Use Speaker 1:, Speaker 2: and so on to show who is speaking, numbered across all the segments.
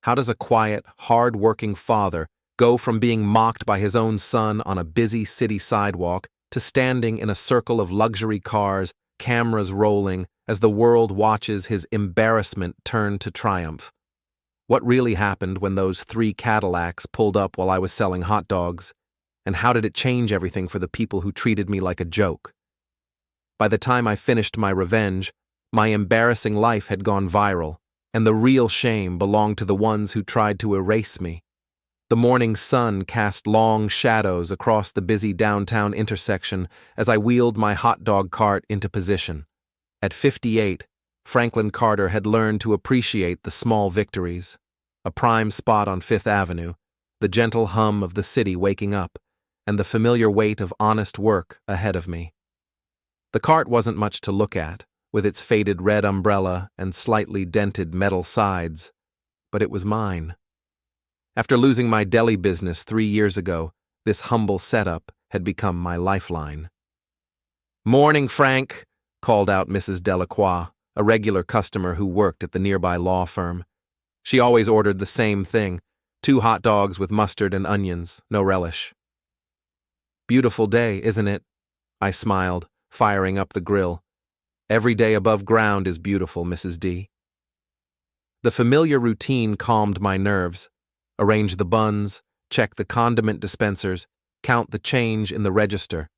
Speaker 1: How does a quiet, hard-working father go from being mocked by his own son on a busy city sidewalk to standing in a circle of luxury cars, cameras rolling, as the world watches his embarrassment turn to triumph? What really happened when those 3 Cadillacs pulled up while I was selling hot dogs? And how did it change everything for the people who treated me like a joke? By the time I finished my revenge, my embarrassing life had gone viral, and the real shame belonged to the ones who tried to erase me. The morning sun cast long shadows across the busy downtown intersection as I wheeled my hot dog cart into position. At 58, Franklin Carter had learned to appreciate the small victories. A prime spot on Fifth Avenue, the gentle hum of the city waking up, and the familiar weight of honest work ahead of me. The cart wasn't much to look at, with its faded red umbrella and slightly dented metal sides, but it was mine. After losing my deli business 3 years ago, this humble setup had become my lifeline. "Morning, Frank," called out Mrs. Delacroix, a regular customer who worked at the nearby law firm. She always ordered the same thing, 2 hot dogs with mustard and onions, no relish. "Beautiful day, isn't it?" I smiled, firing up the grill. "Every day above ground is beautiful, Mrs. D." The familiar routine calmed my nerves. Arrange the buns, check the condiment dispensers, count the change in the register.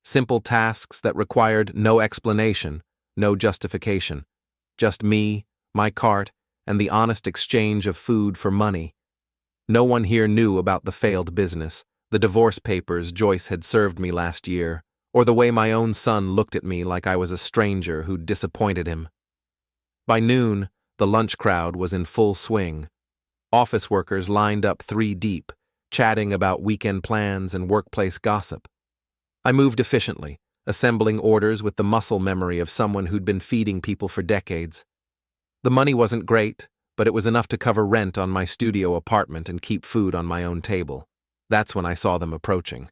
Speaker 1: Simple tasks that required no explanation, no justification. Just me, my cart, and the honest exchange of food for money. No one here knew about the failed business, the divorce papers Joyce had served me last year, or the way my own son looked at me like I was a stranger who'd disappointed him. By noon, the lunch crowd was in full swing. Office workers lined up 3 deep, chatting about weekend plans and workplace gossip. I moved efficiently, assembling orders with the muscle memory of someone who'd been feeding people for decades. The money wasn't great, but it was enough to cover rent on my studio apartment and keep food on my own table. That's when I saw them approaching.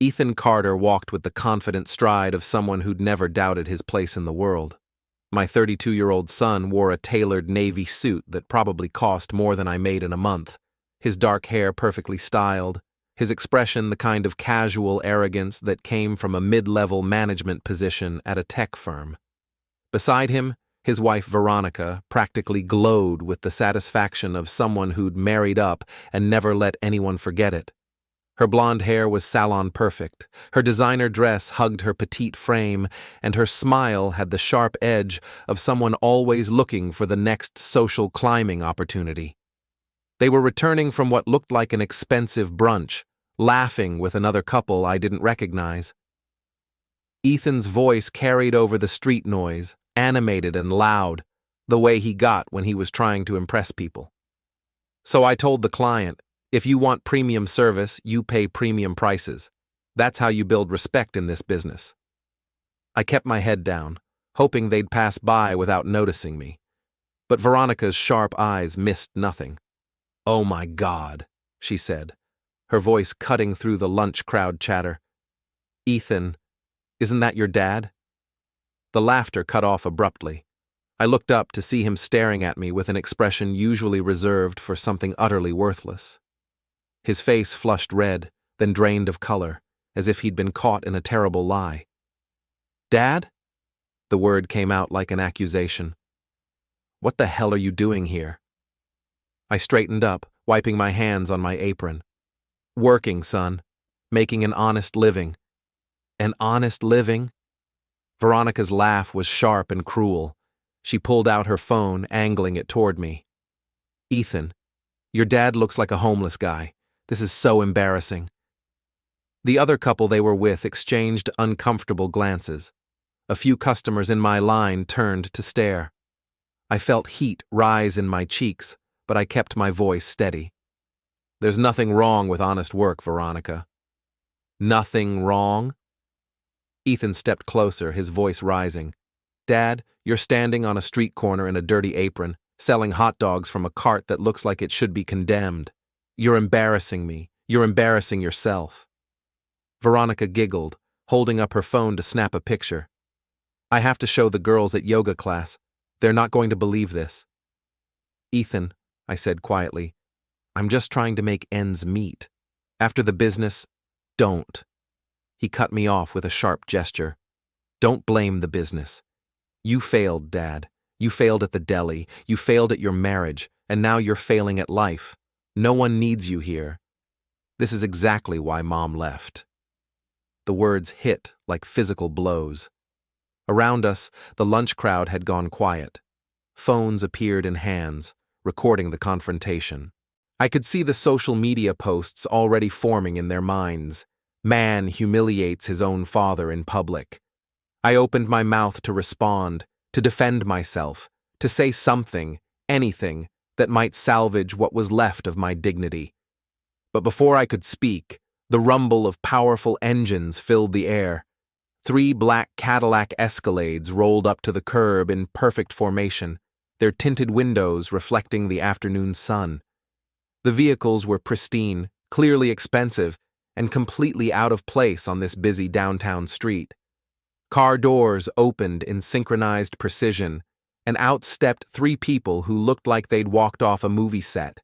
Speaker 1: Ethan Carter walked with the confident stride of someone who'd never doubted his place in the world. My 32-year-old son wore a tailored navy suit that probably cost more than I made in a month, his dark hair perfectly styled, his expression the kind of casual arrogance that came from a mid-level management position at a tech firm. Beside him, his wife Veronica practically glowed with the satisfaction of someone who'd married up and never let anyone forget it. Her blonde hair was salon perfect, her designer dress hugged her petite frame, and her smile had the sharp edge of someone always looking for the next social climbing opportunity. They were returning from what looked like an expensive brunch, laughing with another couple I didn't recognize. Ethan's voice carried over the street noise, animated and loud, the way he got when he was trying to impress people. So I told the client, "If you want premium service, you pay premium prices. That's how you build respect in this business." I kept my head down, hoping they'd pass by without noticing me. But Veronica's sharp eyes missed nothing. "Oh my God," she said, her voice cutting through the lunch crowd chatter. "Ethan, isn't that your dad?" The laughter cut off abruptly. I looked up to see him staring at me with an expression usually reserved for something utterly worthless. His face flushed red, then drained of color, as if he'd been caught in a terrible lie. "Dad?" The word came out like an accusation. "What the hell are you doing here?" I straightened up, wiping my hands on my apron. "Working, son. Making an honest living." "An honest living?" Veronica's laugh was sharp and cruel. She pulled out her phone, angling it toward me. "Ethan, your dad looks like a homeless guy. This is so embarrassing." The other couple they were with exchanged uncomfortable glances. A few customers in my line turned to stare. I felt heat rise in my cheeks, but I kept my voice steady. "There's nothing wrong with honest work, Veronica." "Nothing wrong?" Ethan stepped closer, his voice rising. "Dad, you're standing on a street corner in a dirty apron, selling hot dogs from a cart that looks like it should be condemned. You're embarrassing me. You're embarrassing yourself." Veronica giggled, holding up her phone to snap a picture. "I have to show the girls at yoga class. They're not going to believe this." "Ethan, I said quietly. I'm just trying to make ends meet. After the business, don't. He cut me off with a sharp gesture. Don't blame the business. You failed, Dad. You failed at the deli. You failed at your marriage. And now you're failing at life. No one needs you here. This is exactly why Mom left. The words hit like physical blows. Around us, the lunch crowd had gone quiet. Phones appeared in hands, recording the confrontation. I could see the social media posts already forming in their minds. Man humiliates his own father in public. I opened my mouth to respond, to defend myself, to say something, anything, that might salvage what was left of my dignity. But before I could speak, the rumble of powerful engines filled the air. 3 black Cadillac Escalades rolled up to the curb in perfect formation, their tinted windows reflecting the afternoon sun. The vehicles were pristine, clearly expensive, and completely out of place on this busy downtown street. Car doors opened in synchronized precision, and out stepped 3 people who looked like they'd walked off a movie set.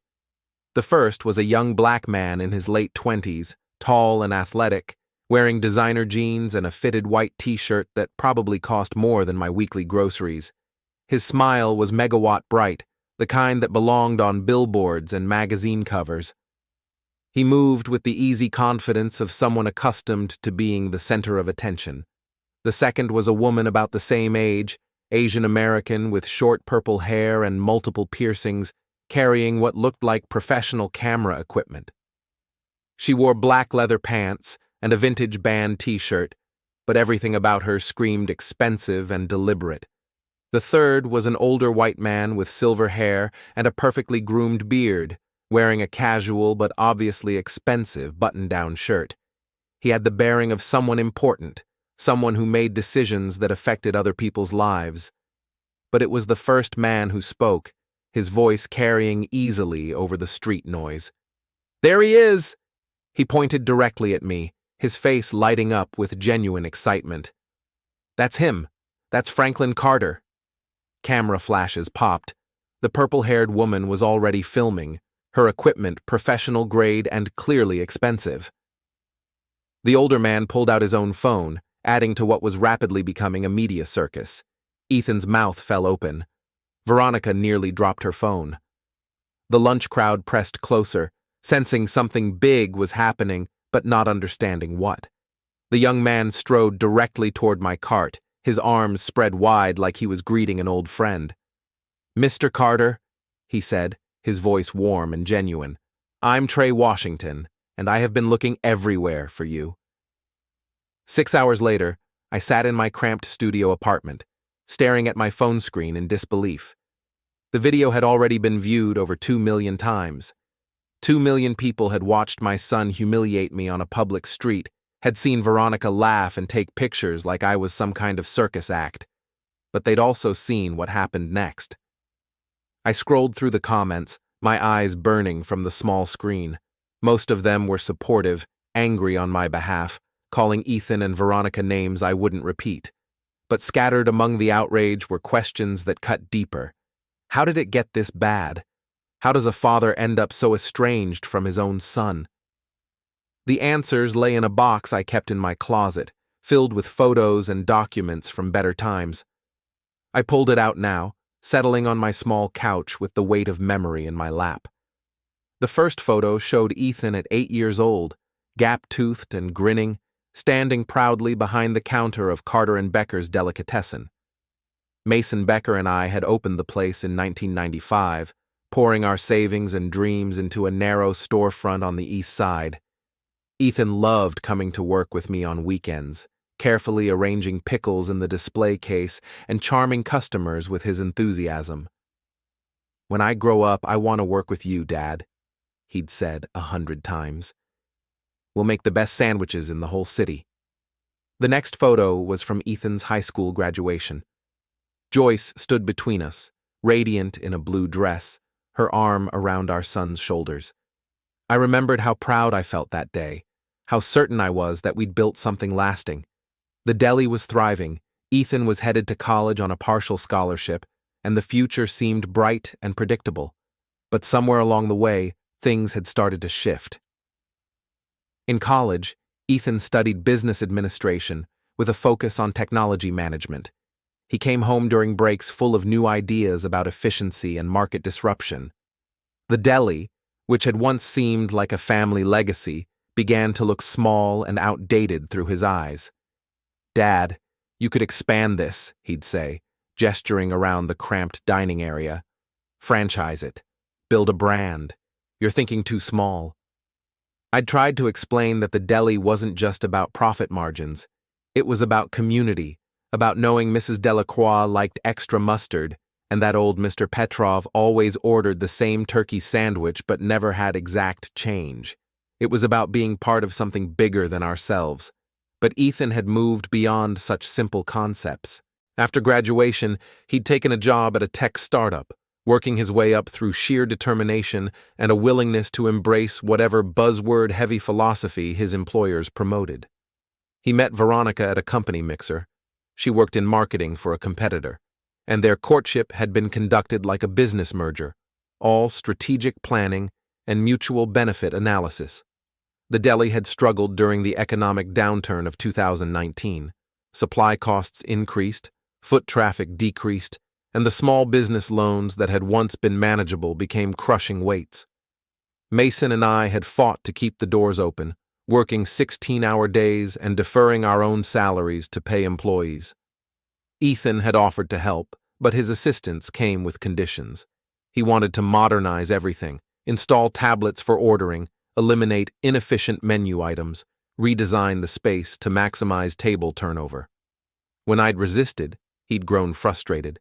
Speaker 1: The first was a young black man in his late 20s, tall and athletic, wearing designer jeans and a fitted white t-shirt that probably cost more than my weekly groceries. His smile was megawatt bright, the kind that belonged on billboards and magazine covers. He moved with the easy confidence of someone accustomed to being the center of attention. The second was a woman about the same age, Asian American with short purple hair and multiple piercings, carrying what looked like professional camera equipment. She wore black leather pants and a vintage band t-shirt, but everything about her screamed expensive and deliberate. The third was an older white man with silver hair and a perfectly groomed beard, wearing a casual but obviously expensive button-down shirt. He had the bearing of someone important, someone who made decisions that affected other people's lives. But it was the first man who spoke, his voice carrying easily over the street noise. "There he is!" He pointed directly at me, his face lighting up with genuine excitement. "That's him. That's Franklin Carter." Camera flashes popped. The purple-haired woman was already filming, her equipment professional grade and clearly expensive. The older man pulled out his own phone, adding to what was rapidly becoming a media circus. Ethan's mouth fell open. Veronica nearly dropped her phone. The lunch crowd pressed closer, sensing something big was happening, but not understanding what. The young man strode directly toward my cart, his arms spread wide like he was greeting an old friend. "Mr. Carter," he said, his voice warm and genuine, "I'm Trey Washington, and I have been looking everywhere for you." 6 hours later, I sat in my cramped studio apartment, staring at my phone screen in disbelief. The video had already been viewed over 2 million times. 2 million people had watched my son humiliate me on a public street, had seen Veronica laugh and take pictures like I was some kind of circus act. But they'd also seen what happened next. I scrolled through the comments, my eyes burning from the small screen. Most of them were supportive, angry on my behalf, calling Ethan and Veronica names I wouldn't repeat. But scattered among the outrage were questions that cut deeper. How did it get this bad? How does a father end up so estranged from his own son? The answers lay in a box I kept in my closet, filled with photos and documents from better times. I pulled it out now, settling on my small couch with the weight of memory in my lap. The first photo showed Ethan at 8 years old, gap-toothed and grinning, standing proudly behind the counter of Carter and Becker's delicatessen. Mason Becker and I had opened the place in 1995, pouring our savings and dreams into a narrow storefront on the east side. Ethan loved coming to work with me on weekends, carefully arranging pickles in the display case and charming customers with his enthusiasm. "When I grow up, I want to work with you, Dad," he'd said 100 times. "We'll make the best sandwiches in the whole city." The next photo was from Ethan's high school graduation. Joyce stood between us, radiant in a blue dress, her arm around our son's shoulders. I remembered how proud I felt that day, how certain I was that we'd built something lasting. The deli was thriving, Ethan was headed to college on a partial scholarship, and the future seemed bright and predictable. But somewhere along the way, things had started to shift. In college, Ethan studied business administration with a focus on technology management. He came home during breaks full of new ideas about efficiency and market disruption. The deli, which had once seemed like a family legacy, began to look small and outdated through his eyes. "Dad, you could expand this," he'd say, gesturing around the cramped dining area. "Franchise it. Build a brand. You're thinking too small." I'd tried to explain that the deli wasn't just about profit margins. It was about community, about knowing Mrs. Delacroix liked extra mustard, and that old Mr. Petrov always ordered the same turkey sandwich but never had exact change. It was about being part of something bigger than ourselves. But Ethan had moved beyond such simple concepts. After graduation, he'd taken a job at a tech startup, working his way up through sheer determination and a willingness to embrace whatever buzzword-heavy philosophy his employers promoted. He met Veronica at a company mixer. She worked in marketing for a competitor, and their courtship had been conducted like a business merger, all strategic planning and mutual benefit analysis. The deli had struggled during the economic downturn of 2019. Supply costs increased, foot traffic decreased, and the small business loans that had once been manageable became crushing weights. Mason and I had fought to keep the doors open, working 16-hour days and deferring our own salaries to pay employees. Ethan had offered to help, but his assistance came with conditions. He wanted to modernize everything, install tablets for ordering, eliminate inefficient menu items, redesign the space to maximize table turnover. When I'd resisted, he'd grown frustrated.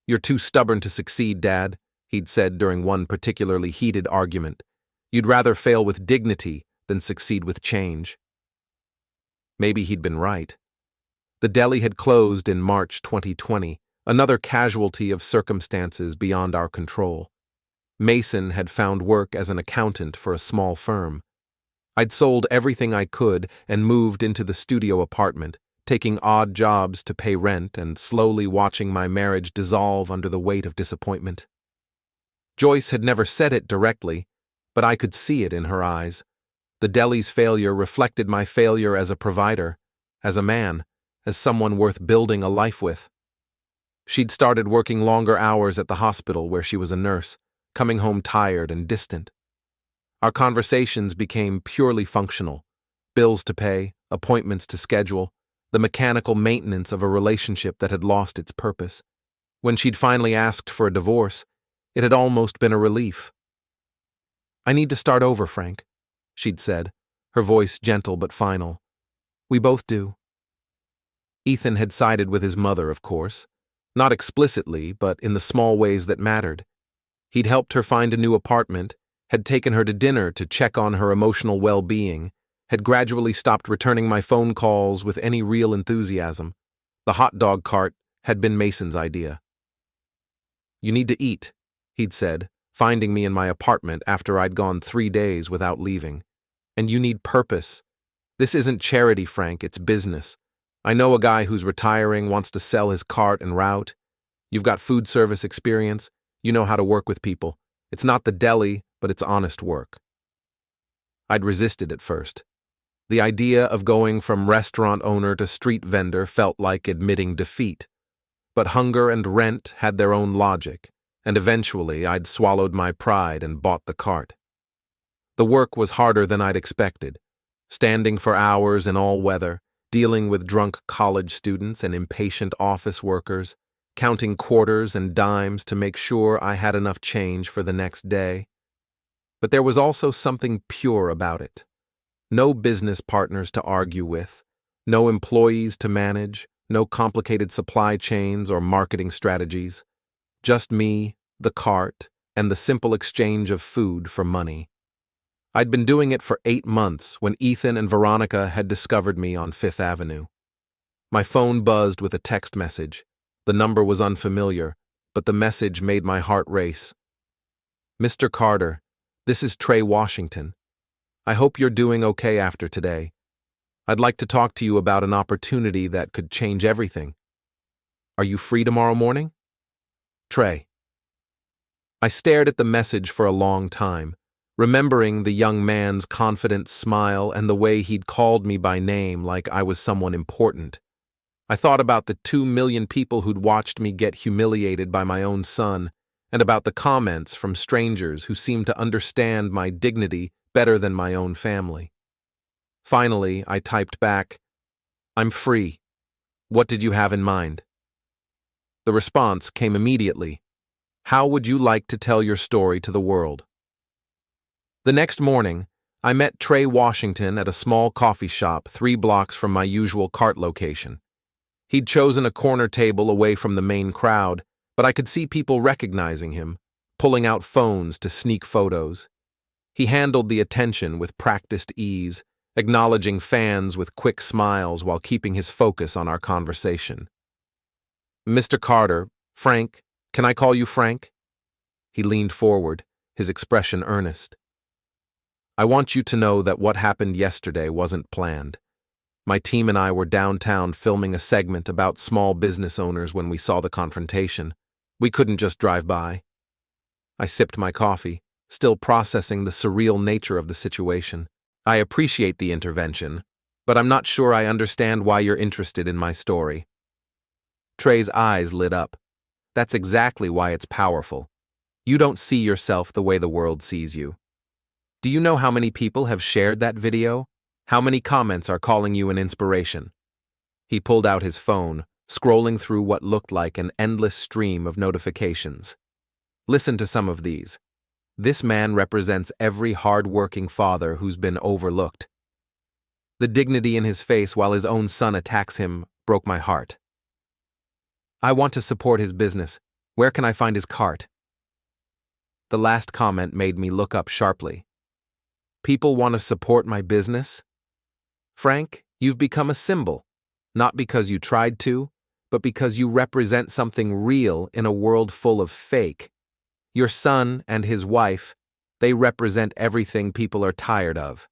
Speaker 1: "You're too stubborn to succeed, Dad," he'd said during one particularly heated argument. "You'd rather fail with dignity than succeed with change." Maybe he'd been right. The deli had closed in March 2020, another casualty of circumstances beyond our control. Mason had found work as an accountant for a small firm. I'd sold everything I could and moved into the studio apartment, taking odd jobs to pay rent and slowly watching my marriage dissolve under the weight of disappointment. Joyce had never said it directly, but I could see it in her eyes. The deli's failure reflected my failure as a provider, as a man, as someone worth building a life with. She'd started working longer hours at the hospital where she was a nurse, coming home tired and distant. Our conversations became purely functional: bills to pay, appointments to schedule, the mechanical maintenance of a relationship that had lost its purpose. When she'd finally asked for a divorce, it had almost been a relief. "I need to start over, Frank," she'd said, her voice gentle but final. "We both do." Ethan had sided with his mother, of course. Not explicitly, but in the small ways that mattered. He'd helped her find a new apartment, had taken her to dinner to check on her emotional well-being, had gradually stopped returning my phone calls with any real enthusiasm. The hot dog cart had been Mason's idea. "You need to eat," he'd said, finding me in my apartment after I'd gone 3 days without leaving. "And you need purpose. This isn't charity, Frank, it's business. I know a guy who's retiring, wants to sell his cart and route. You've got food service experience. You know how to work with people. It's not the deli, but it's honest work." I'd resisted at first. The idea of going from restaurant owner to street vendor felt like admitting defeat. But hunger and rent had their own logic, and eventually I'd swallowed my pride and bought the cart. The work was harder than I'd expected, standing for hours in all weather, dealing with drunk college students and impatient office workers, counting quarters and dimes to make sure I had enough change for the next day. But there was also something pure about it. No business partners to argue with, no employees to manage, no complicated supply chains or marketing strategies. Just me, the cart, and the simple exchange of food for money. I'd been doing it for 8 months when Ethan and Veronica had discovered me on Fifth Avenue. My phone buzzed with a text message. The number was unfamiliar, but the message made my heart race. "Mr. Carter, this is Trey Washington. I hope you're doing okay after today. I'd like to talk to you about an opportunity that could change everything. Are you free tomorrow morning? Trey." I stared at the message for a long time, remembering the young man's confident smile and the way he'd called me by name like I was someone important. I thought about the 2 million people who'd watched me get humiliated by my own son, and about the comments from strangers who seemed to understand my dignity better than my own family. Finally, I typed back, "I'm free. What did you have in mind?" The response came immediately. "How would you like to tell your story to the world?" The next morning, I met Trey Washington at a small coffee shop 3 blocks from my usual cart location. He'd chosen a corner table away from the main crowd, but I could see people recognizing him, pulling out phones to sneak photos. He handled the attention with practiced ease, acknowledging fans with quick smiles while keeping his focus on our conversation. "Mr. Carter, Frank, can I call you Frank?" He leaned forward, his expression earnest. "I want you to know that what happened yesterday wasn't planned. My team and I were downtown filming a segment about small business owners when we saw the confrontation. We couldn't just drive by." I sipped my coffee, still processing the surreal nature of the situation. "I appreciate the intervention, but I'm not sure I understand why you're interested in my story." Trey's eyes lit up. "That's exactly why it's powerful. You don't see yourself the way the world sees you. Do you know how many people have shared that video? How many comments are calling you an inspiration?" He pulled out his phone, scrolling through what looked like an endless stream of notifications. "Listen to some of these. This man represents every hard-working father who's been overlooked." The dignity in his face while his own son attacks him broke my heart. "I want to support his business. Where can I find his cart?" The last comment made me look up sharply. "People want to support my business? Frank, you've become a symbol, not because you tried to, but because you represent something real in a world full of fake. Your son and his wife, they represent everything people are tired of.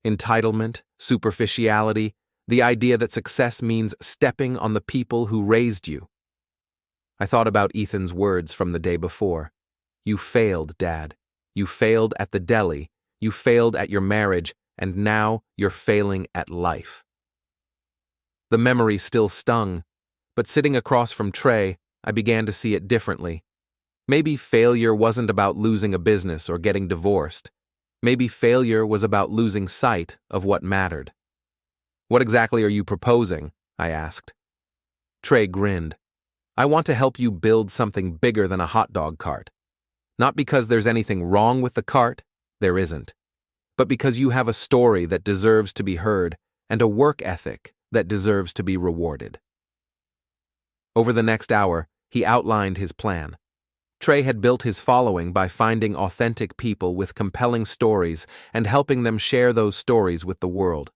Speaker 1: Entitlement, superficiality, the idea that success means stepping on the people who raised you." I thought about Ethan's words from the day before. "You failed, Dad. You failed at the deli. You failed at your marriage, and now you're failing at life." The memory still stung, but sitting across from Trey, I began to see it differently. Maybe failure wasn't about losing a business or getting divorced. Maybe failure was about losing sight of what mattered. "What exactly are you proposing?" I asked. Trey grinned. "I want to help you build something bigger than a hot dog cart. Not because there's anything wrong with the cart, there isn't, but because you have a story that deserves to be heard and a work ethic that deserves to be rewarded." Over the next hour, he outlined his plan. Trey had built his following by finding authentic people with compelling stories and helping them share those stories with the world.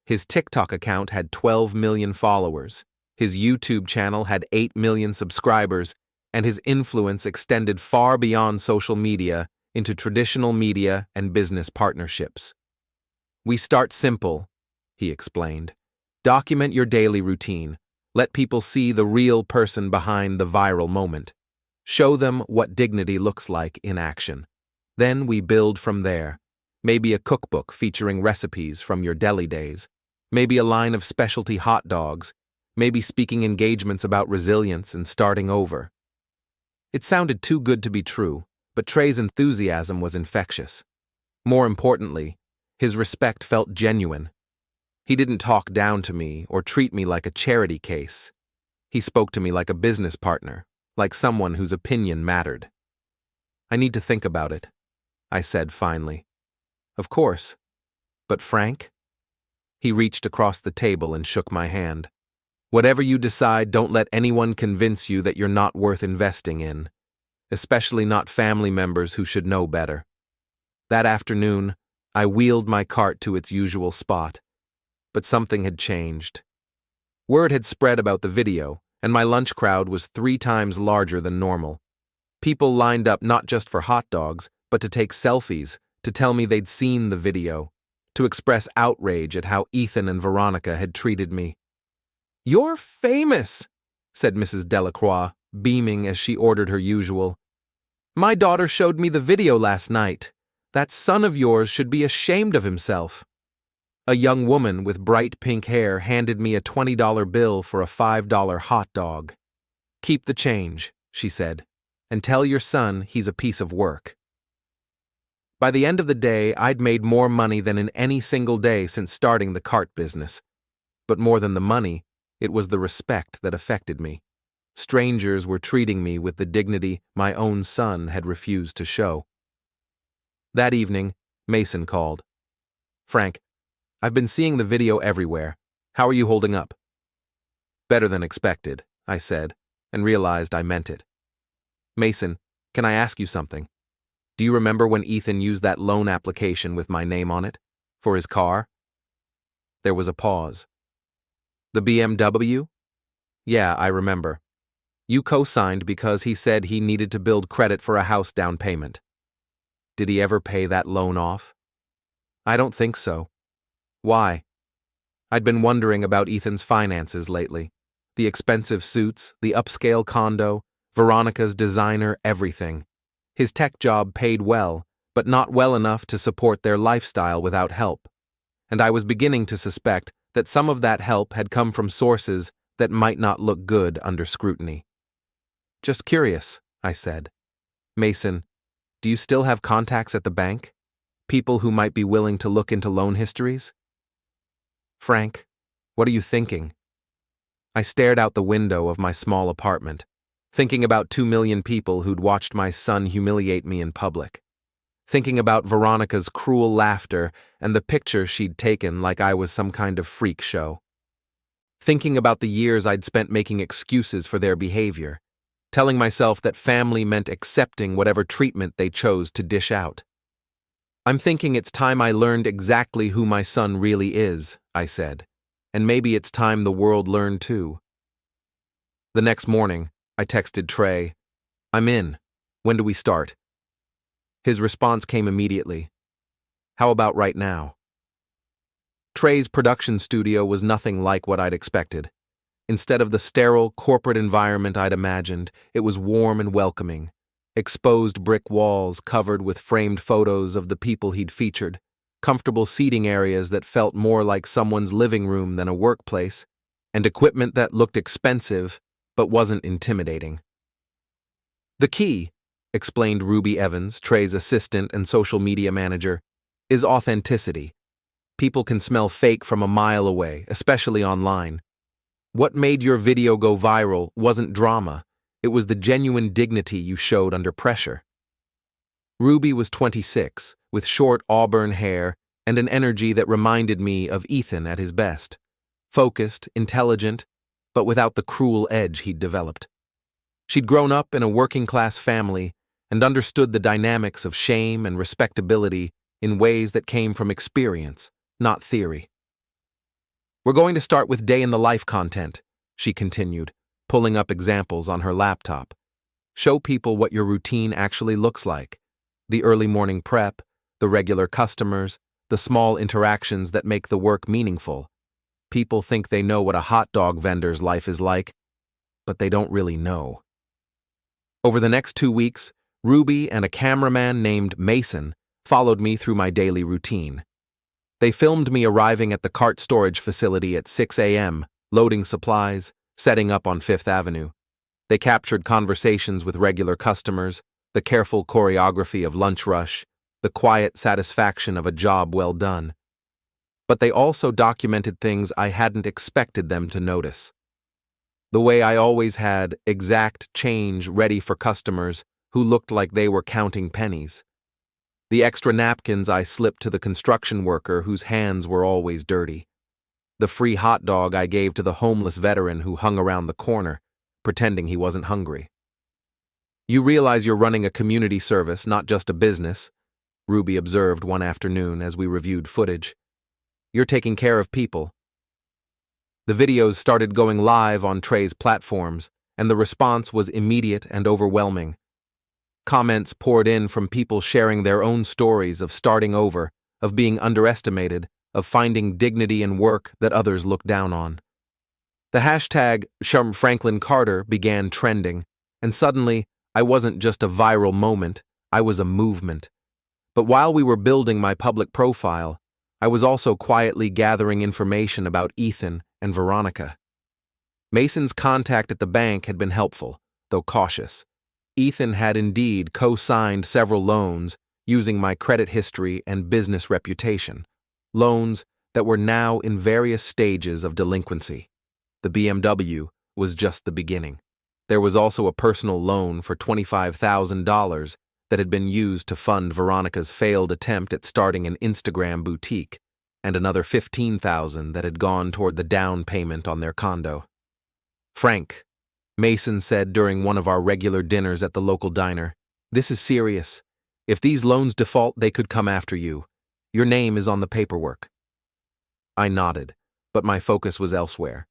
Speaker 1: His TikTok account had 12 million followers, his YouTube channel had 8 million subscribers, and his influence extended far beyond social media into traditional media and business partnerships. "We start simple," he explained. "Document your daily routine. Let people see the real person behind the viral moment. Show them what dignity looks like in action. Then we build from there. Maybe a cookbook featuring recipes from your deli days. Maybe a line of specialty hot dogs. Maybe speaking engagements about resilience and starting over." It sounded too good to be true, but Trey's enthusiasm was infectious. More importantly, his respect felt genuine. He didn't talk down to me or treat me like a charity case. He spoke to me like a business partner, like someone whose opinion mattered. "I need to think about it," I said finally. "Of course. But Frank?" He reached across the table and shook my hand. "Whatever you decide, don't let anyone convince you that you're not worth investing in, especially not family members who should know better." That afternoon, I wheeled my cart to its usual spot. But something had changed. Word had spread about the video, and my lunch crowd was 3 times larger than normal. People lined up not just for hot dogs, but to take selfies, to tell me they'd seen the video, to express outrage at how Ethan and Veronica had treated me. "You're famous," said Mrs. Delacroix, beaming as she ordered her usual. My daughter showed me the video last night. That son of yours should be ashamed of himself. A young woman with bright pink hair handed me a $20 bill for a $5 hot dog. Keep the change, she said, and tell your son he's a piece of work. By the end of the day, I'd made more money than in any single day since starting the cart business. But more than the money, it was the respect that affected me. Strangers were treating me with the dignity my own son had refused to show. That evening, Mason called. "Frank, I've been seeing the video everywhere. How are you holding up?" "Better than expected," I said, and realized I meant it. "Mason, can I ask you something? Do you remember when Ethan used that loan application with my name on it? For his car?" There was a pause. "The BMW? Yeah, I remember. You co-signed because he said he needed to build credit for a house down payment. Did he ever pay that loan off?" "I don't think so." "Why?" I'd been wondering about Ethan's finances lately. The expensive suits, the upscale condo, Veronica's designer, everything. His tech job paid well, but not well enough to support their lifestyle without help. And I was beginning to suspect that some of that help had come from sources that might not look good under scrutiny. "Just curious," I said. "Mason, do you still have contacts at the bank? People who might be willing to look into loan histories?" "Frank, what are you thinking?" I stared out the window of my small apartment, thinking about 2 million people who'd watched my son humiliate me in public. Thinking about Veronica's cruel laughter and the picture she'd taken like I was some kind of freak show. Thinking about the years I'd spent making excuses for their behavior, telling myself that family meant accepting whatever treatment they chose to dish out. "I'm thinking it's time I learned exactly who my son really is," I said, "and maybe it's time the world learned too." The next morning, I texted Trey, "I'm in. When do we start?" His response came immediately. "How about right now?" Trey's production studio was nothing like what I'd expected. Instead of the sterile corporate environment I'd imagined, it was warm and welcoming. Exposed brick walls covered with framed photos of the people he'd featured, comfortable seating areas that felt more like someone's living room than a workplace, and equipment that looked expensive but wasn't intimidating. "The key," explained Ruby Evans, Trey's assistant and social media manager, "is authenticity. People can smell fake from a mile away, especially online. What made your video go viral wasn't drama, it was the genuine dignity you showed under pressure." Ruby was 26, with short auburn hair and an energy that reminded me of Ethan at his best. Focused, intelligent, but without the cruel edge he'd developed. She'd grown up in a working-class family and understood the dynamics of shame and respectability in ways that came from experience, not theory. "We're going to start with day-in-the-life content," she continued, pulling up examples on her laptop. "Show people what your routine actually looks like. The early morning prep, the regular customers, the small interactions that make the work meaningful. People think they know what a hot dog vendor's life is like, but they don't really know." Over the next 2 weeks, Ruby and a cameraman named Mason followed me through my daily routine. They filmed me arriving at the cart storage facility at 6 a.m., loading supplies, setting up on Fifth Avenue. They captured conversations with regular customers, the careful choreography of lunch rush, the quiet satisfaction of a job well done. But they also documented things I hadn't expected them to notice. The way I always had exact change ready for customers who looked like they were counting pennies. The extra napkins I slipped to the construction worker whose hands were always dirty. The free hot dog I gave to the homeless veteran who hung around the corner, pretending he wasn't hungry. "You realize you're running a community service, not just a business," Ruby observed one afternoon as we reviewed footage. "You're taking care of people." The videos started going live on Trey's platforms, and the response was immediate and overwhelming. Comments poured in from people sharing their own stories of starting over, of being underestimated, of finding dignity in work that others looked down on. The hashtag #FranklinCarter began trending, and suddenly I wasn't just a viral moment, I was a movement. But while we were building my public profile, I was also quietly gathering information about Ethan and Veronica. Mason's contact at the bank had been helpful, though cautious. Ethan had indeed co-signed several loans using my credit history and business reputation, loans that were now in various stages of delinquency. The BMW was just the beginning. There was also a personal loan for $25,000 that had been used to fund Veronica's failed attempt at starting an Instagram boutique, and another $15,000 that had gone toward the down payment on their condo. "Frank," Mason said during one of our regular dinners at the local diner, "this is serious. If these loans default, they could come after you. Your name is on the paperwork." I nodded, but my focus was elsewhere.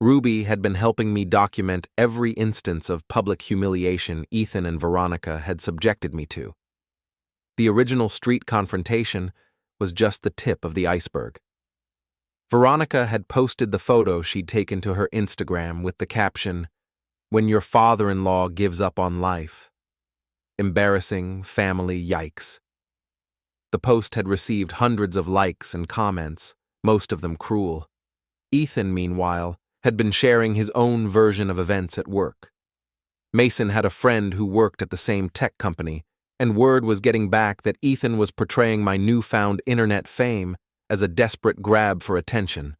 Speaker 1: Ruby had been helping me document every instance of public humiliation Ethan and Veronica had subjected me to. The original street confrontation was just the tip of the iceberg. Veronica had posted the photo she'd taken to her Instagram with the caption, "When your father-in-law gives up on life." Embarrassing family yikes. The post had received hundreds of likes and comments, most of them cruel. Ethan, meanwhile, had been sharing his own version of events at work. Mason had a friend who worked at the same tech company, and word was getting back that Ethan was portraying my newfound internet fame as a desperate grab for attention.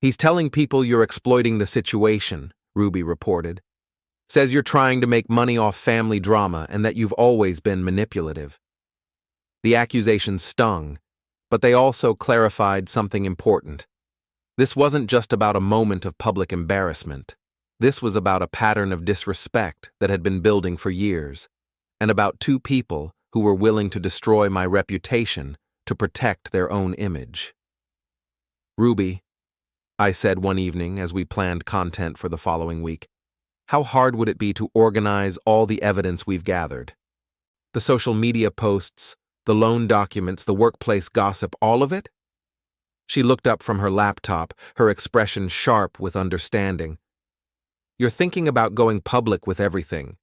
Speaker 1: "He's telling people you're exploiting the situation," Ruby reported. "Says you're trying to make money off family drama and that you've always been manipulative." The accusations stung, but they also clarified something important. This wasn't just about a moment of public embarrassment. This was about a pattern of disrespect that had been building for years, and about two people who were willing to destroy my reputation to protect their own image. "Ruby," I said one evening as we planned content for the following week, "how hard would it be to organize all the evidence we've gathered? The social media posts, the loan documents, the workplace gossip, all of it?" She looked up from her laptop, her expression sharp with understanding. "You're thinking about going public with everything.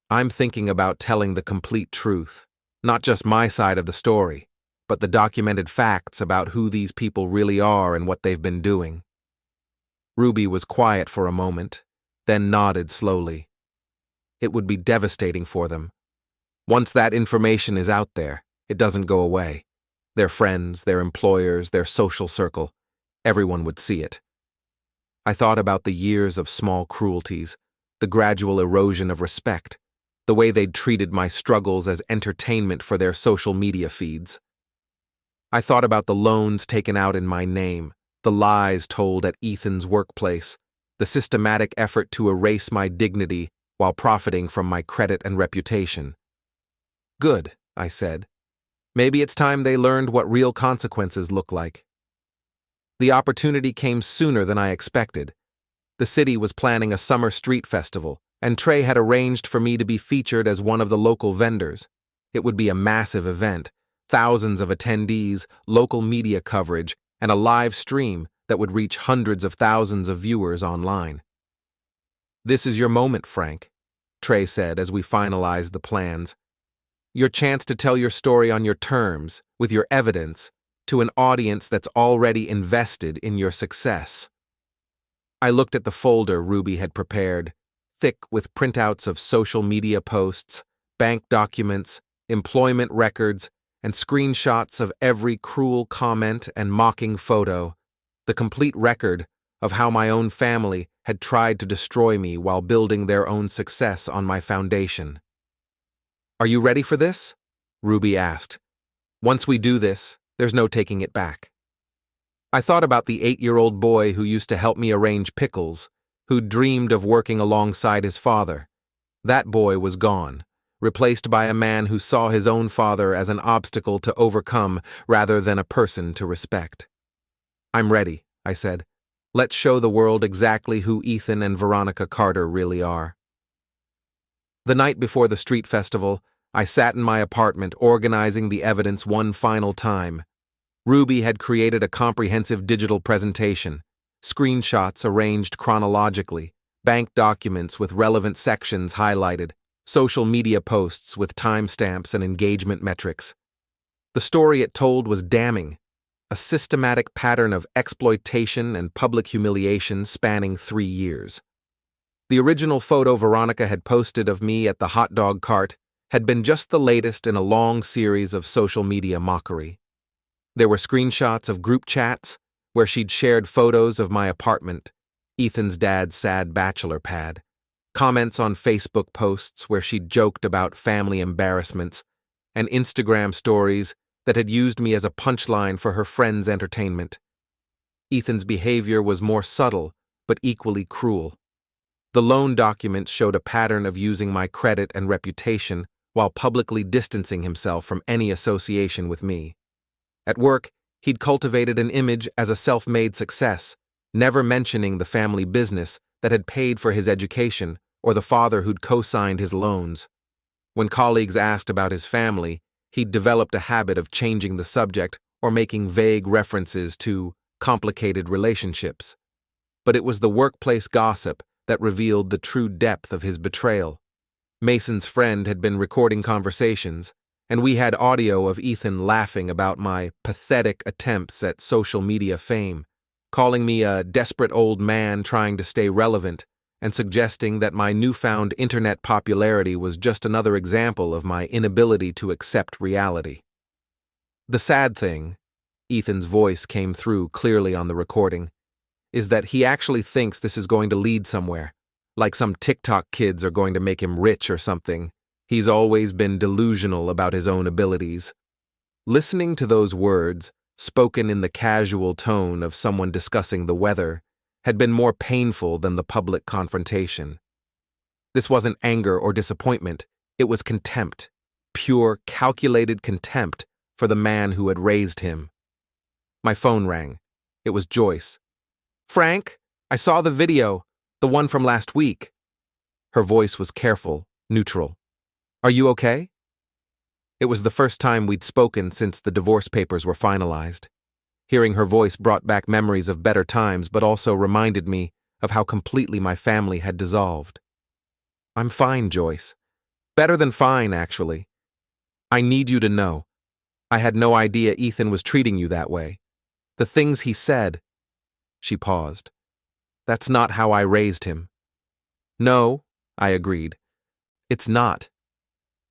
Speaker 1: I'm thinking about telling the complete truth, not just my side of the story, but the documented facts about who these people really are and what they've been doing." Ruby was quiet for a moment, then nodded slowly. "It would be devastating for them. Once that information is out there, it doesn't go away. Their friends, their employers, their social circle, everyone would see it." I thought about the years of small cruelties, the gradual erosion of respect, the way they'd treated my struggles as entertainment for their social media feeds. I thought about the loans taken out in my name, the lies told at Ethan's workplace, the systematic effort to erase my dignity while profiting from my credit and reputation. "Good," I said. "Maybe it's time they learned what real consequences look like." The opportunity came sooner than I expected. The city was planning a summer street festival, and Trey had arranged for me to be featured as one of the local vendors. It would be a massive event, thousands of attendees, local media coverage, and a live stream that would reach hundreds of thousands of viewers online. "This is your moment, Frank," Trey said as we finalized the plans. "Your chance to tell your story on your terms, with your evidence, to an audience that's already invested in your success." I looked at the folder Ruby had prepared, thick with printouts of social media posts, bank documents, employment records, and screenshots of every cruel comment and mocking photo, the complete record of how my own family had tried to destroy me while building their own success on my foundation. "Are you ready for this?" Ruby asked. "Once we do this, there's no taking it back." I thought about the 8-year-old boy who used to help me arrange pickles, who dreamed of working alongside his father. That boy was gone, replaced by a man who saw his own father as an obstacle to overcome rather than a person to respect. "I'm ready," I said. "Let's show the world exactly who Ethan and Veronica Carter really are." The night before the street festival, I sat in my apartment organizing the evidence one final time. Ruby had created a comprehensive digital presentation, screenshots arranged chronologically, bank documents with relevant sections highlighted, social media posts with timestamps and engagement metrics. The story it told was damning, a systematic pattern of exploitation and public humiliation spanning 3 years. The original photo Veronica had posted of me at the hot dog cart had been just the latest in a long series of social media mockery. There were screenshots of group chats where she'd shared photos of my apartment, Ethan's dad's sad bachelor pad, comments on Facebook posts where she'd joked about family embarrassments, and Instagram stories that had used me as a punchline for her friends' entertainment. Ethan's behavior was more subtle, but equally cruel. The loan documents showed a pattern of using my credit and reputation while publicly distancing himself from any association with me. At work, he'd cultivated an image as a self-made success, never mentioning the family business that had paid for his education or the father who'd co-signed his loans. When colleagues asked about his family, he'd developed a habit of changing the subject or making vague references to complicated relationships. But it was the workplace gossip that revealed the true depth of his betrayal. Mason's friend had been recording conversations, and we had audio of Ethan laughing about my pathetic attempts at social media fame, calling me a desperate old man trying to stay relevant, and suggesting that my newfound internet popularity was just another example of my inability to accept reality. The sad thing, Ethan's voice came through clearly on the recording, is that he actually thinks this is going to lead somewhere, like some TikTok kids are going to make him rich or something. He's always been delusional about his own abilities. Listening to those words, spoken in the casual tone of someone discussing the weather, had been more painful than the public confrontation. This wasn't anger or disappointment, it was contempt, pure, calculated contempt for the man who had raised him. My phone rang. It was Joyce. "Frank, I saw the video, the one from last week." Her voice was careful, neutral. "Are you okay?" It was the first time we'd spoken since the divorce papers were finalized. Hearing her voice brought back memories of better times, but also reminded me of how completely my family had dissolved. "I'm fine, Joyce. Better than fine, actually. I need you to know. I had no idea Ethan was treating you that way. The things he said..." She paused. "That's not how I raised him." "No," I agreed. "It's not.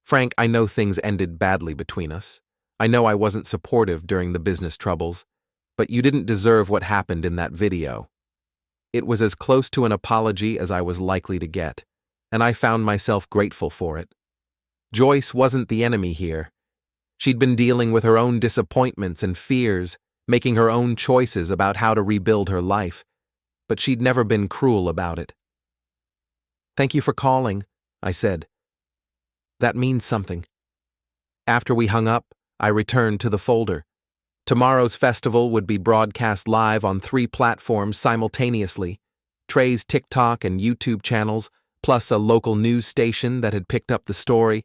Speaker 1: Frank, I know things ended badly between us. I know I wasn't supportive during the business troubles, but you didn't deserve what happened in that video." It was as close to an apology as I was likely to get, and I found myself grateful for it. Joyce wasn't the enemy here. She'd been dealing with her own disappointments and fears, making her own choices about how to rebuild her life, but she'd never been cruel about it. "Thank you for calling," I said. "That means something." After we hung up, I returned to the folder. Tomorrow's festival would be broadcast live on 3 platforms simultaneously: Trey's TikTok and YouTube channels, plus a local news station that had picked up the story.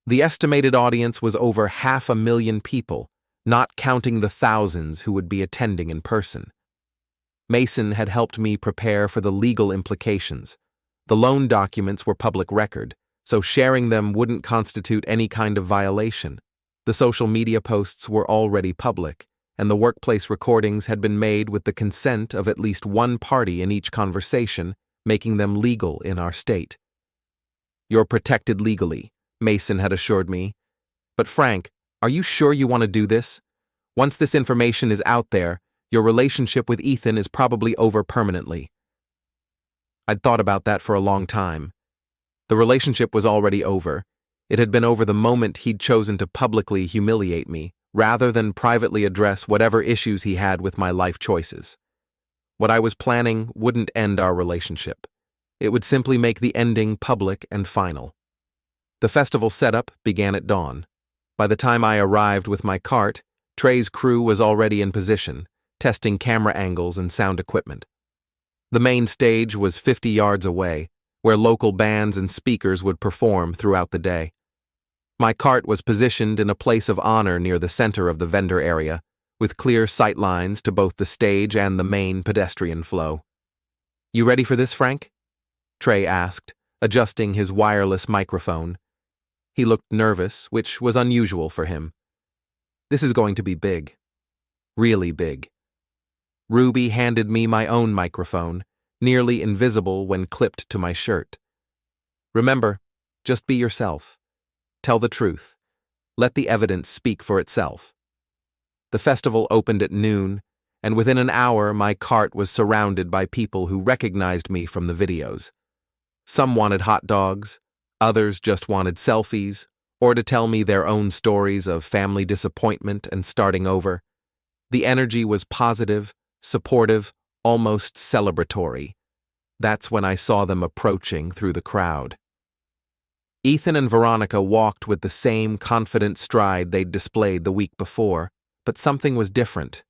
Speaker 1: The estimated audience was over 500,000 people, not counting the thousands who would be attending in person. Mason had helped me prepare for the legal implications. The loan documents were public record, so sharing them wouldn't constitute any kind of violation. The social media posts were already public, and the workplace recordings had been made with the consent of at least one party in each conversation, making them legal in our state. "You're protected legally," Mason had assured me. "But Frank, are you sure you want to do this? Once this information is out there, your relationship with Ethan is probably over permanently." I'd thought about that for a long time. The relationship was already over. It had been over the moment he'd chosen to publicly humiliate me, rather than privately address whatever issues he had with my life choices. What I was planning wouldn't end our relationship. It would simply make the ending public and final. The festival setup began at dawn. By the time I arrived with my cart, Trey's crew was already in position, testing camera angles and sound equipment. The main stage was 50 yards away, where local bands and speakers would perform throughout the day. My cart was positioned in a place of honor near the center of the vendor area, with clear sight lines to both the stage and the main pedestrian flow. "You ready for this, Frank?" Trey asked, adjusting his wireless microphone. He looked nervous, which was unusual for him. This is going to be big. Really big. Ruby handed me my own microphone, nearly invisible when clipped to my shirt. Remember, just be yourself. Tell the truth. Let the evidence speak for itself. The festival opened at noon, and within an hour my cart was surrounded by people who recognized me from the videos. Some wanted hot dogs, others just wanted selfies, or to tell me their own stories of family disappointment and starting over. The energy was positive, supportive, almost celebratory. That's when I saw them approaching through the crowd. Ethan and Veronica walked with the same confident stride they'd displayed the week before, but something was different.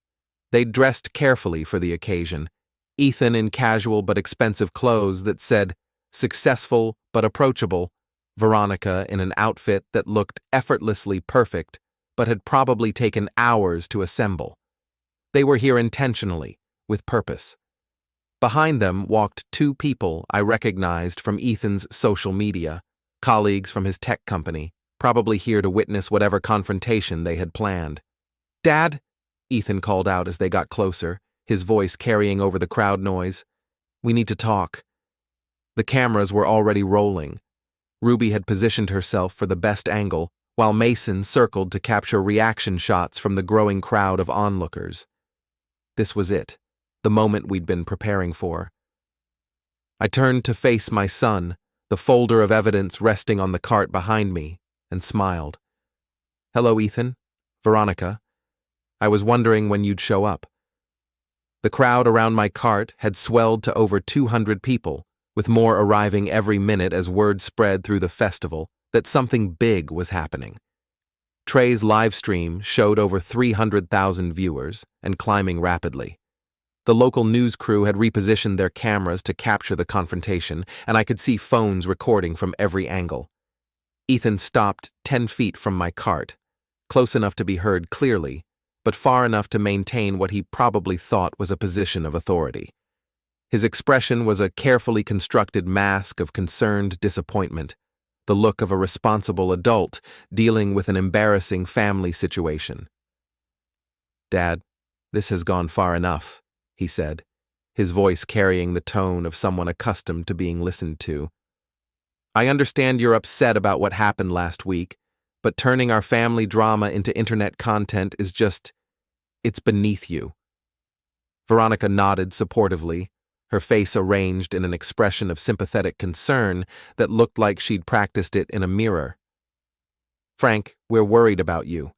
Speaker 1: They'd dressed carefully for the occasion, Ethan in casual but expensive clothes that said, "Successful but approachable," Veronica in an outfit that looked effortlessly perfect but had probably taken hours to assemble. They were here intentionally, with purpose. Behind them walked two people I recognized from Ethan's social media, colleagues from his tech company, probably here to witness whatever confrontation they had planned. "Dad," Ethan called out as they got closer, his voice carrying over the crowd noise. "We need to talk." The cameras were already rolling. Ruby had positioned herself for the best angle, while Mason circled to capture reaction shots from the growing crowd of onlookers. This was it, the moment we'd been preparing for. I turned to face my son, the folder of evidence resting on the cart behind me, and smiled. "Hello, Ethan. Veronica. I was wondering when you'd show up." The crowd around my cart had swelled to over 200 people, with more arriving every minute as word spread through the festival that something big was happening. Trey's live stream showed over 300,000 viewers and climbing rapidly. The local news crew had repositioned their cameras to capture the confrontation, and I could see phones recording from every angle. Ethan stopped 10 feet from my cart, close enough to be heard clearly, but far enough to maintain what he probably thought was a position of authority. His expression was a carefully constructed mask of concerned disappointment, the look of a responsible adult dealing with an embarrassing family situation. "Dad, this has gone far enough," he said, his voice carrying the tone of someone accustomed to being listened to. "I understand you're upset about what happened last week, but turning our family drama into internet content is it's beneath you." Veronica nodded supportively, her face arranged in an expression of sympathetic concern that looked like she'd practiced it in a mirror. "Frank, we're worried about you.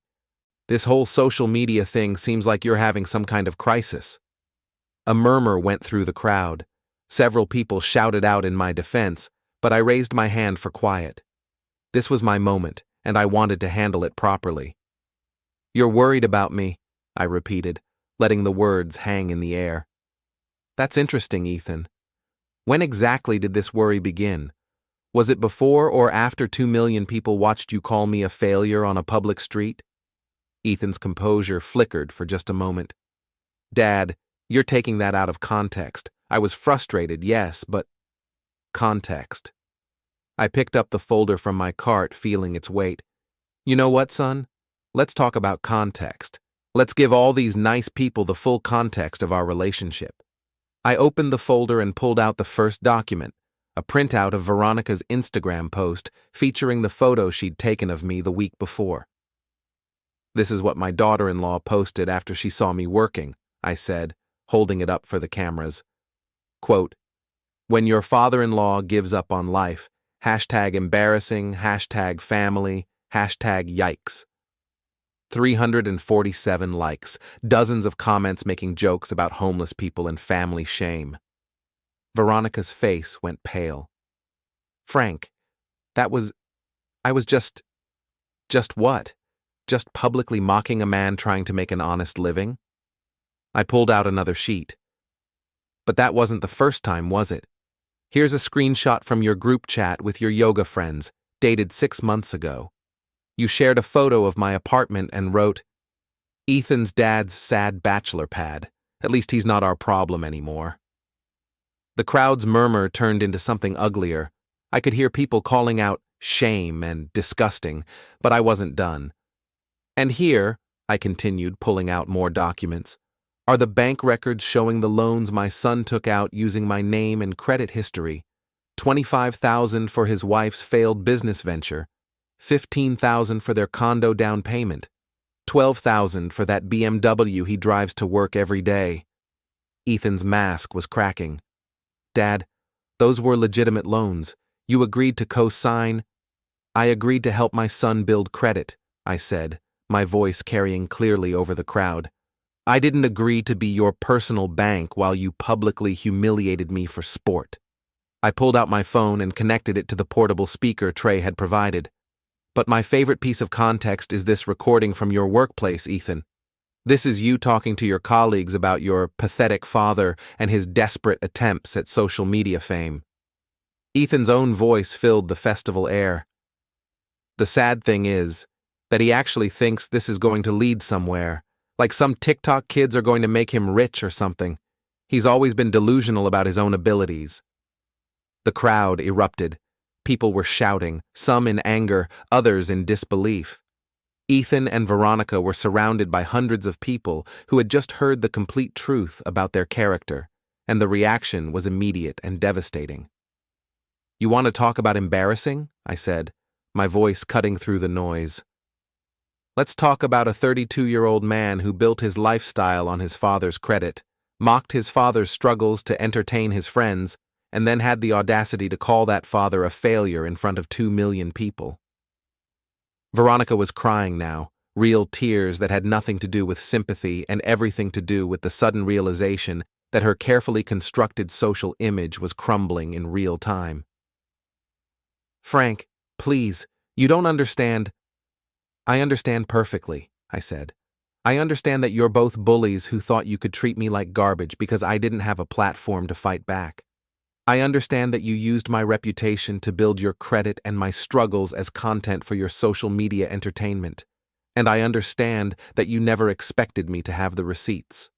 Speaker 1: This whole social media thing seems like you're having some kind of crisis." A murmur went through the crowd. Several people shouted out in my defense, but I raised my hand for quiet. This was my moment, and I wanted to handle it properly. "You're worried about me," I repeated, letting the words hang in the air. "That's interesting, Ethan. When exactly did this worry begin? Was it before or after 2 million people watched you call me a failure on a public street?" Ethan's composure flickered for just a moment. "Dad, you're taking that out of context. I was frustrated, yes, but..." Context. I picked up the folder from my cart, feeling its weight. "You know what, son? Let's talk about context. Let's give all these nice people the full context of our relationship." I opened the folder and pulled out the first document, a printout of Veronica's Instagram post featuring the photo she'd taken of me the week before. "This is what my daughter-in-law posted after she saw me working," I said, holding it up for the cameras. Quote, "When your father-in-law gives up on life, #embarrassing, #family, #yikes." 347 likes, dozens of comments making jokes about homeless people and family shame. Veronica's face went pale. "Frank, I was just what? Just publicly mocking a man trying to make an honest living?" I pulled out another sheet. "But that wasn't the first time, was it? Here's a screenshot from your group chat with your yoga friends, dated 6 months ago. You shared a photo of my apartment and wrote, 'Ethan's dad's sad bachelor pad. At least he's not our problem anymore.'" The crowd's murmur turned into something uglier. I could hear people calling out shame and disgusting, but I wasn't done. And here, I continued, pulling out more documents, are the bank records showing the loans my son took out using my name and credit history. $25,000 for his wife's failed business venture, $15,000 for their condo down payment, $12,000 for that BMW he drives to work every day. Ethan's mask was cracking. Dad, those were legitimate loans. You agreed to co-sign. I agreed to help my son build credit, I said, my voice carrying clearly over the crowd. I didn't agree to be your personal bank while you publicly humiliated me for sport. I pulled out my phone and connected it to the portable speaker Trey had provided. But my favorite piece of context is this recording from your workplace, Ethan. This is you talking to your colleagues about your pathetic father and his desperate attempts at social media fame. Ethan's own voice filled the festival air. The sad thing is that he actually thinks this is going to lead somewhere, like some TikTok kids are going to make him rich or something. He's always been delusional about his own abilities. The crowd erupted. People were shouting, some in anger, others in disbelief. Ethan and Veronica were surrounded by hundreds of people who had just heard the complete truth about their character, and the reaction was immediate and devastating. You want to talk about embarrassing? I said, my voice cutting through the noise. Let's talk about a 32-year-old man who built his lifestyle on his father's credit, mocked his father's struggles to entertain his friends, and then had the audacity to call that father a failure in front of 2 million people. Veronica was crying now, real tears that had nothing to do with sympathy and everything to do with the sudden realization that her carefully constructed social image was crumbling in real time. Frank, please, you don't understand. I understand perfectly, I said. I understand that you're both bullies who thought you could treat me like garbage because I didn't have a platform to fight back. I understand that you used my reputation to build your credit and my struggles as content for your social media entertainment. And I understand that you never expected me to have the receipts.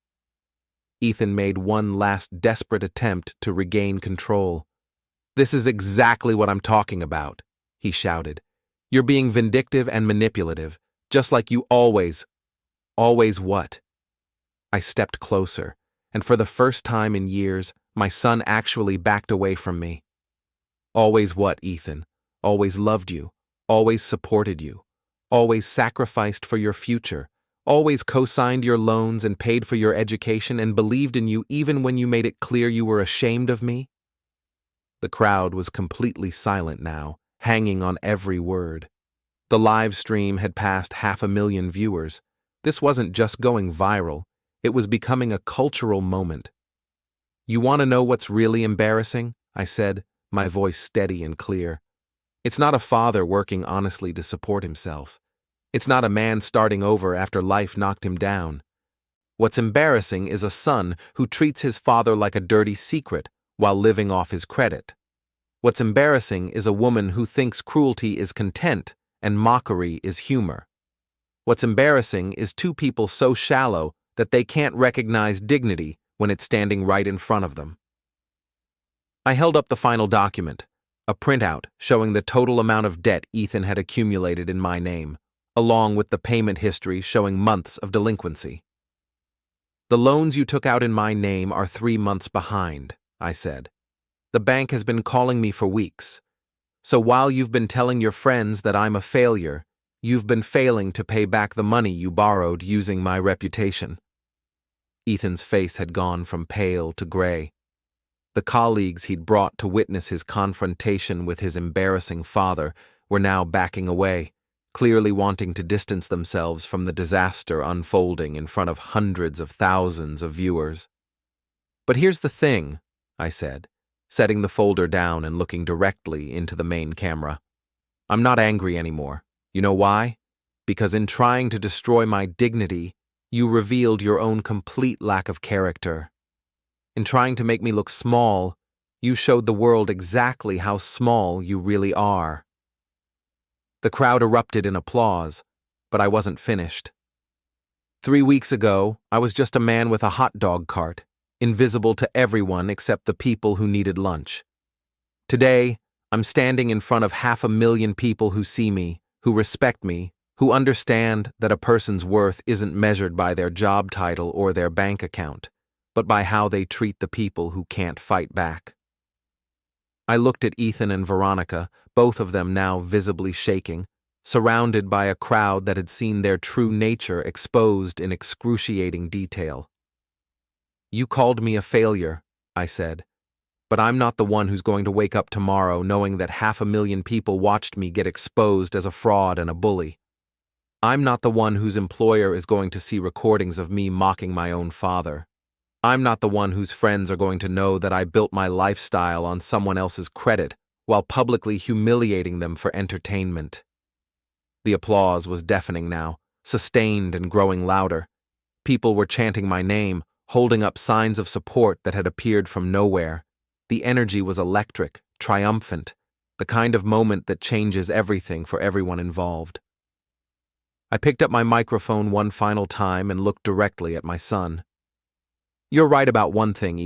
Speaker 1: Ethan made one last desperate attempt to regain control. This is exactly what I'm talking about, he shouted. You're being vindictive and manipulative, just like you always. Always what? I stepped closer, and for the first time in years, my son actually backed away from me. Always what, Ethan? Always loved you, always supported you, always sacrificed for your future, always co-signed your loans and paid for your education and believed in you even when you made it clear you were ashamed of me? The crowd was completely silent now, hanging on every word. The live stream had passed 500,000 viewers. This wasn't just going viral, it was becoming a cultural moment. You want to know what's really embarrassing? I said, my voice steady and clear. It's not a father working honestly to support himself. It's not a man starting over after life knocked him down. What's embarrassing is a son who treats his father like a dirty secret while living off his credit. What's embarrassing is a woman who thinks cruelty is content and mockery is humor. What's embarrassing is two people so shallow that they can't recognize dignity when it's standing right in front of them. I held up the final document, a printout showing the total amount of debt Ethan had accumulated in my name, along with the payment history showing months of delinquency. The loans you took out in my name are 3 months behind, I said. The bank has been calling me for weeks. So while you've been telling your friends that I'm a failure, you've been failing to pay back the money you borrowed using my reputation. Ethan's face had gone from pale to gray. The colleagues he'd brought to witness his confrontation with his embarrassing father were now backing away, clearly wanting to distance themselves from the disaster unfolding in front of hundreds of thousands of viewers. But here's the thing, I said, setting the folder down and looking directly into the main camera. I'm not angry anymore. You know why? Because in trying to destroy my dignity, you revealed your own complete lack of character. In trying to make me look small, you showed the world exactly how small you really are. The crowd erupted in applause, but I wasn't finished. 3 weeks ago, I was just a man with a hot dog cart, invisible to everyone except the people who needed lunch. Today, I'm standing in front of 500,000 people who see me, who respect me, who understand that a person's worth isn't measured by their job title or their bank account, but by how they treat the people who can't fight back. I looked at Ethan and Veronica, both of them now visibly shaking, surrounded by a crowd that had seen their true nature exposed in excruciating detail. "You called me a failure," I said, "but I'm not the one who's going to wake up tomorrow knowing that 500,000 people watched me get exposed as a fraud and a bully. I'm not the one whose employer is going to see recordings of me mocking my own father. I'm not the one whose friends are going to know that I built my lifestyle on someone else's credit while publicly humiliating them for entertainment." The applause was deafening now, sustained and growing louder. People were chanting my name, holding up signs of support that had appeared from nowhere. The energy was electric, triumphant, the kind of moment that changes everything for everyone involved. I picked up my microphone one final time and looked directly at my son. "You're right about one thing,